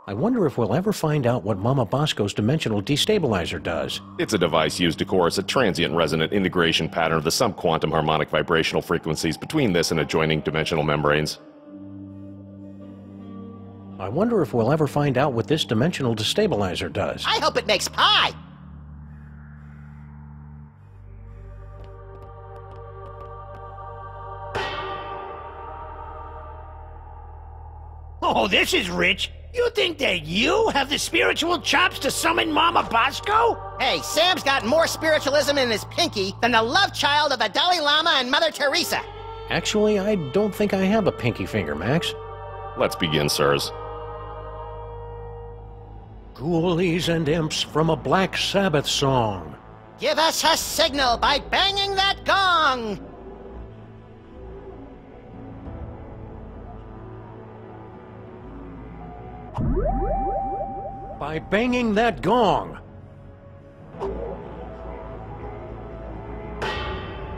I wonder if we'll ever find out what Mama Bosco's dimensional destabilizer does. It's a device used to coerce a transient resonant integration pattern of the subquantum harmonic vibrational frequencies between this and adjoining dimensional membranes. I wonder if we'll ever find out what this dimensional destabilizer does. I hope it makes pie! Oh, this is rich. You think that you have the spiritual chops to summon Mama Bosco? Hey, Sam's got more spiritualism in his pinky than the love child of the Dalai Lama and Mother Teresa. Actually, I don't think I have a pinky finger, Max. Let's begin, sirs. Ghoulies and imps from a Black Sabbath song. Give us a signal by banging that gong! By banging that gong.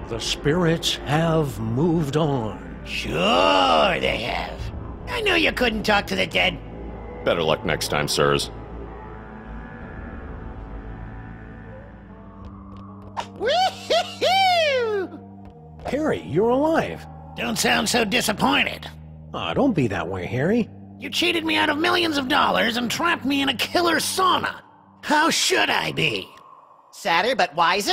The spirits have moved on. Sure they have. I knew you couldn't talk to the dead. Better luck next time, sirs. Wee-hee-hoo! Harry, you're alive. Don't sound so disappointed. Ah, don't be that way, Harry. You cheated me out of millions of dollars and trapped me in a killer sauna. How should I be? Sadder but wiser?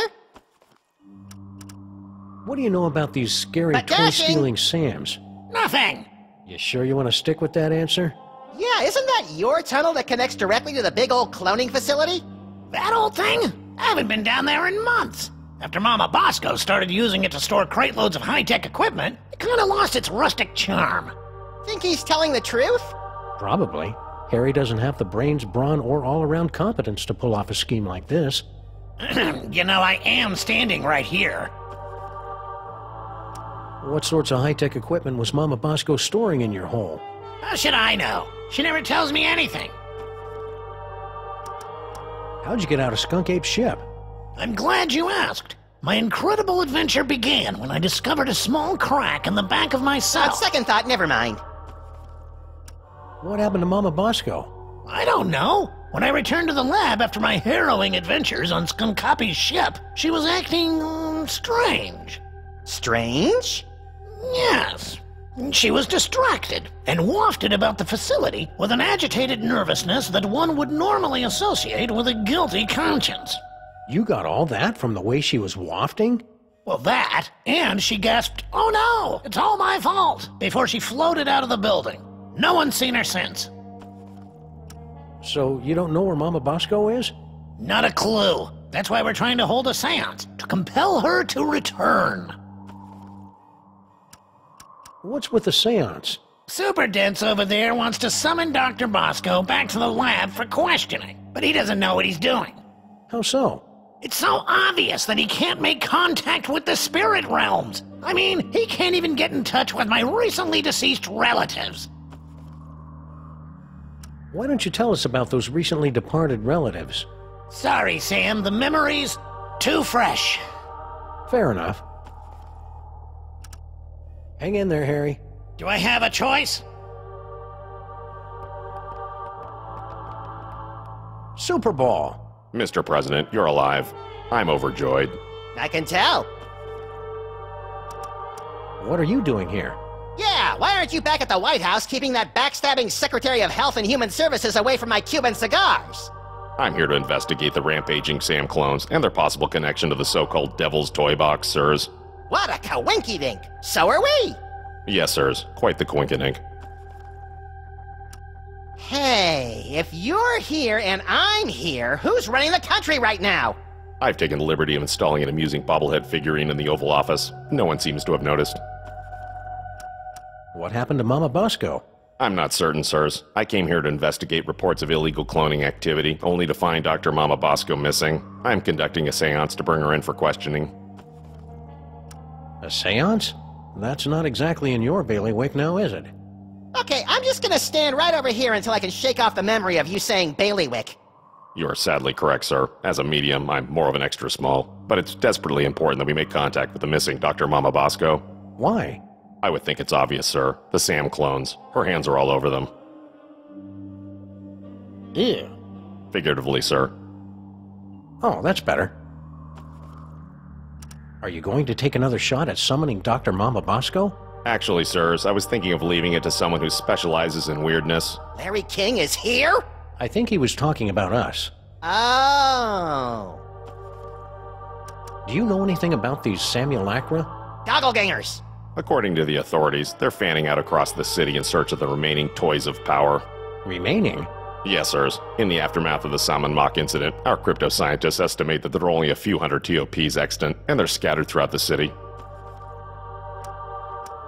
What do you know about these scary But dashing. toy-stealing Sams? Nothing. You sure you want to stick with that answer? Yeah, isn't that your tunnel that connects directly to the big old cloning facility? That old thing? I haven't been down there in months. After Mama Bosco started using it to store crate loads of high-tech equipment, it kind of lost its rustic charm. Think he's telling the truth? Probably. Harry doesn't have the brains, brawn, or all-around competence to pull off a scheme like this. You know, I am standing right here. What sorts of high-tech equipment was Mama Bosco storing in your hole? How should I know? She never tells me anything. How'd you get out of Skunk Ape's ship? I'm glad you asked. My incredible adventure began when I discovered a small crack in the back of my On cell. second thought, never mind. What happened to Mama Bosco? I don't know. When I returned to the lab after my harrowing adventures on Skunkapi's ship, she was acting strange. Strange? Yes. She was distracted and wafted about the facility with an agitated nervousness that one would normally associate with a guilty conscience. You got all that from the way she was wafting? Well, that, and she gasped, "Oh no, it's all my fault," before she floated out of the building. No one's seen her since. So you don't know where Mama Bosco is? Not a clue. That's why we're trying to hold a seance, to compel her to return. What's with the seance? Super Dense over there wants to summon Dr. Bosco back to the lab for questioning, but he doesn't know what he's doing. How so? It's so obvious that he can't make contact with the spirit realms. I mean, he can't even get in touch with my recently deceased relatives. Why don't you tell us about those recently departed relatives? Sorry, Sam, the memory's too fresh. Fair enough. Hang in there, Harry. Do I have a choice? Super Ball. Mr. President, you're alive. I'm overjoyed. I can tell. What are you doing here? Yeah, why aren't you back at the White House keeping that backstabbing Secretary of Health and Human Services away from my Cuban cigars? I'm here to investigate the rampaging Sam clones and their possible connection to the so-called Devil's Toy Box, sirs. What a coinky-dink! So are we! Yes, sirs. Quite the coinkydink. Hey, if you're here and I'm here, who's running the country right now? I've taken the liberty of installing an amusing bobblehead figurine in the Oval Office. No one seems to have noticed. What happened to Mama Bosco? I'm not certain, sirs. I came here to investigate reports of illegal cloning activity, only to find Dr. Mama Bosco missing. I'm conducting a seance to bring her in for questioning. A seance? That's not exactly in your bailiwick now, is it? Okay, I'm just gonna stand right over here until I can shake off the memory of you saying bailiwick. You are sadly correct, sir. As a medium, I'm more of an extra small. But it's desperately important that we make contact with the missing Dr. Mama Bosco. Why? I would think it's obvious, sir. The Sam clones. Her hands are all over them. Ew. Figuratively, sir. Oh, that's better. Are you going to take another shot at summoning Dr. Mama Bosco? Actually, sirs, I was thinking of leaving it to someone who specializes in weirdness. Larry King is here? I think he was talking about us. Oh. Do you know anything about these simulacra? Doppelgangers. According to the authorities, they're fanning out across the city in search of the remaining toys of power. Remaining? Yes, sirs. In the aftermath of the Salmon Mock incident, our crypto scientists estimate that there are only a few hundred TOPs extant, and they're scattered throughout the city.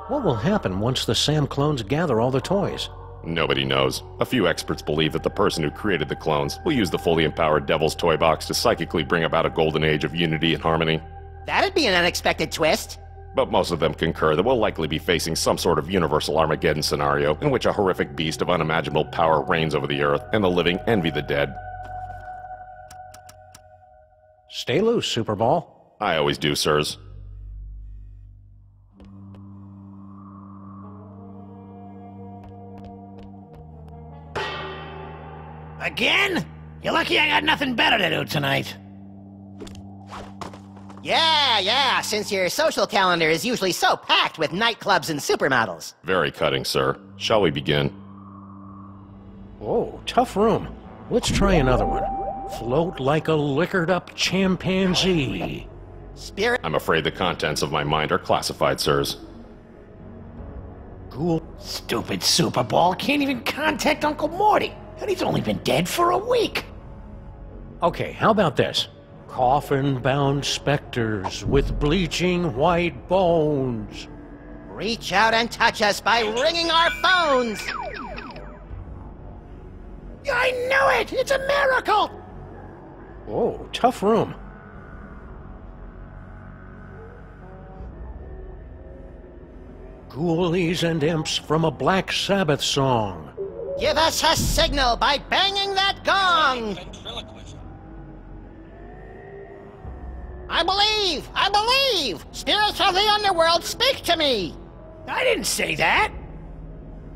What will happen once the Sam clones gather all the toys? Nobody knows. A few experts believe that the person who created the clones will use the fully empowered Devil's Toy Box to psychically bring about a golden age of unity and harmony. That'd be an unexpected twist. But most of them concur that we'll likely be facing some sort of universal Armageddon scenario in which a horrific beast of unimaginable power reigns over the earth, and the living envy the dead. Stay loose, Superball. I always do, sirs. Again? You're lucky I got nothing better to do tonight. Yeah, since your social calendar is usually so packed with nightclubs and supermodels. Very cutting, sir. Shall we begin? Whoa, tough room. Let's try another one. Float like a liquored-up chimpanzee. Spirit. I'm afraid the contents of my mind are classified, sirs. Ghoul. Stupid Superball can't even contact Uncle Morty, and he's only been dead for a week. Okay, how about this? Coffin-bound specters with bleaching white bones. Reach out and touch us by ringing our phones. I knew it! It's a miracle! Whoa, tough room. Ghoulies and imps from a Black Sabbath song. Give us a signal by banging that gong. I believe! Spirits of the underworld, speak to me! I didn't say that!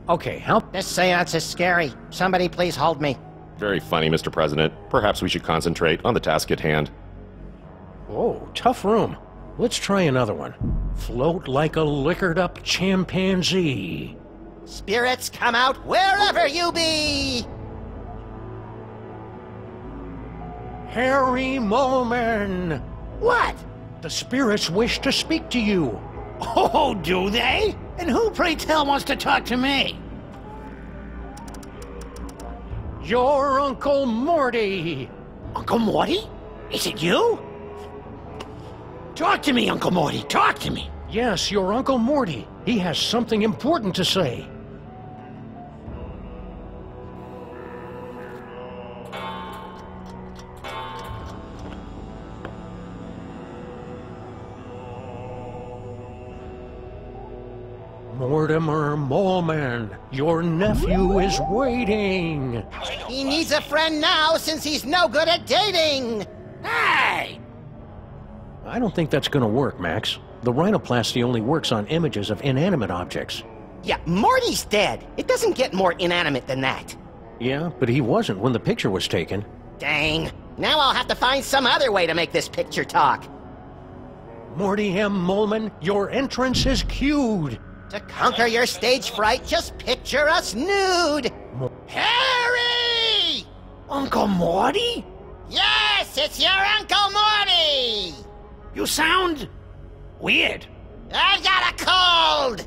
Okay, how... This seance is scary. Somebody please hold me. Very funny, Mr. President. Perhaps we should concentrate on the task at hand. Whoa, tough room. Let's try another one. Float like a liquored-up chimpanzee. Spirits, come out wherever you be! Harry Moleman! What? The spirits wish to speak to you. Oh, do they? And who, pray tell, wants to talk to me? Your Uncle Morty! Uncle Morty? Is it you? Talk to me, Uncle Morty, talk to me! Yes, your Uncle Morty. He has something important to say. Mortimer Moleman, your nephew is waiting. He needs a friend now since he's no good at dating! Hey! I don't think that's gonna work, Max. The rhinoplasty only works on images of inanimate objects. Yeah, Morty's dead. It doesn't get more inanimate than that. Yeah, but he wasn't when the picture was taken. Dang. Now I'll have to find some other way to make this picture talk. Morty M. Moleman, your entrance is cued. To conquer your stage fright, just picture us nude! Harry! Uncle Morty? Yes, it's your Uncle Morty! You sound... weird. I've got a cold!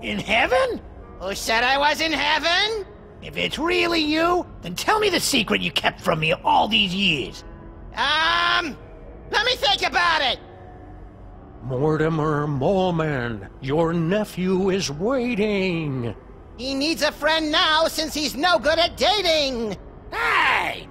In heaven? Who said I was in heaven? If it's really you, then tell me the secret you kept from me all these years. Let me think about it! Mortimer Moleman, your nephew is waiting. He needs a friend now since he's no good at dating! Hey!